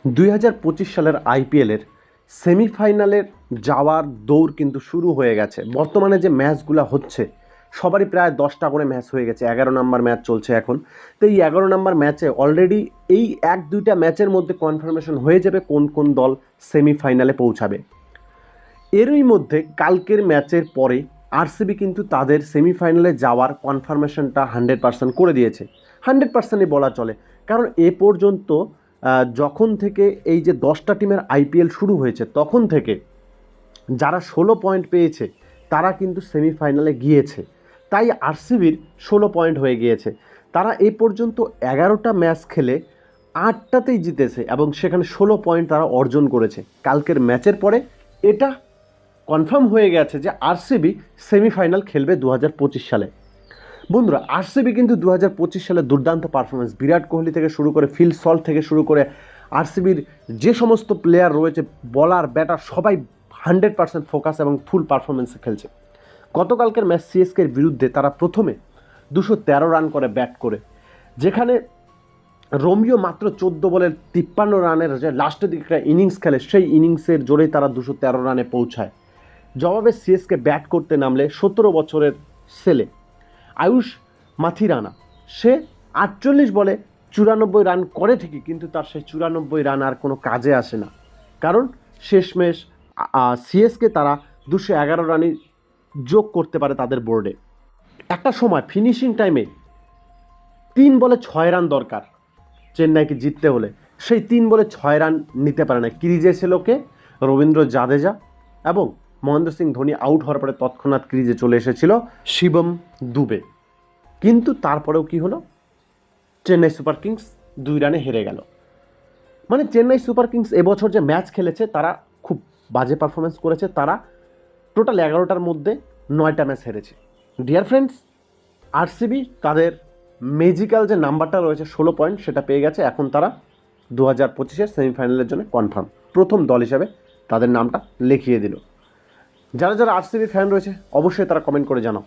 2025 সালের আইপিএলের সেমিফাইনালের যাওয়ার দৌড় কিন্তু শুরু হয়ে গেছে। বর্তমানে যে ম্যাচগুলো হচ্ছে সবারই প্রায় 10টা করে ম্যাচ হয়ে গেছে, 11 নম্বর ম্যাচ চলছে এখন। তো এই 11 নম্বর ম্যাচে অলরেডি এই 1-2টা ম্যাচের মধ্যে কনফার্মেশন হয়ে যাবে কোন কোন দল সেমিফাইনালে পৌঁছাবে। এরই মধ্যে কালকের ম্যাচের পরে আরসিবি কিন্তু তাদের সেমিফাইনালে যাওয়ার কনফার্মেশনটা 100% করে দিয়েছে। 100%ই বলা চলে, কারণ এ পর্যন্ত যখন থেকে এই যে 10টা টিমের আইপিএল শুরু হয়েছে তখন থেকে যারা 16 পয়েন্ট পেয়েছে তারা কিন্তু সেমিফাইনালে গিয়েছে। তাই আরসিবির 16 পয়েন্ট হয়ে গিয়েছে। তারা এ পর্যন্ত 11টা ম্যাচ খেলে 8টাতেই জিতেছে এবং সেখানে 16 পয়েন্ট তারা অর্জন করেছে। কালকের ম্যাচের পরে এটা কনফার্ম হয়ে গেছে যে আরসিবি সেমিফাইনাল খেলবে 2025 সালে। বন্ধুরা, আরসিবি কিন্তু 2025 সালে দুর্দান্ত পারফরমেন্স, বিরাট কোহলি থেকে শুরু করে ফিল সল্ট থেকে শুরু করে আরসিবির যে সমস্ত প্লেয়ার রয়েছে, বলার ব্যাটার, সবাই 100% ফোকাস এবং ফুল পারফরমেন্সে খেলছে। গতকালকের ম্যাচ সিএসকের বিরুদ্ধে তারা প্রথমে 213 রান করে ব্যাট করে, যেখানে রোমিও মাত্র 14 বলে 53 রানের যে লাস্টের দিকে একটা ইনিংস খেলে, সেই ইনিংসের জোরেই তারা 213 রানে পৌঁছায়। জবাবে সিএসকে ব্যাট করতে নামলে 17 বছরের ছেলে আয়ুষ মাথিরানা, সে 48 বলে 94 রান করে ঠিকই, কিন্তু তার সেই 94 রান আর কোনো কাজে আসে না, কারণ শেষমেশ সিএসকে তারা 211 রানই যোগ করতে পারে তাদের বোর্ডে। একটা সময় ফিনিশিং টাইমে 3 বলে 6 রান দরকার চেন্নাইকে জিততে হলে, সেই 3 বলে 6 রান নিতে পারে না। ক্রিজে ছিল কে? রবীন্দ্র জাদেজা, এবং মহেন্দ্র সিং ধোনি আউট হওয়ার পরে তৎক্ষণাৎ ক্রিজে চলে এসেছিল শিবম দুবে। কিন্তু তারপরেও কি হলো? চেন্নাই সুপার কিংস 2 রানে হেরে গেল। মানে চেন্নাই সুপার কিংস এবছর যে ম্যাচ খেলেছে তারা খুব বাজে পারফরমেন্স করেছে। তারা টোটাল 11টার মধ্যে 9টা ম্যাচ হেরেছে। ডিয়ার ফ্রেন্ডস, আরসিবি তাদের ম্যাজিক্যাল যে নাম্বারটা রয়েছে 16 পয়েন্ট, সেটা পেয়ে গেছে। এখন তারা 2025-এর সেমিফাইনালের জন্য কনফার্ম, প্রথম দল হিসাবে তাদের নামটা লিখিয়ে দিল। যারা যারা আরসিবি ফ্যান রয়েছে অবশ্যই তারা কমেন্ট করে জানাও।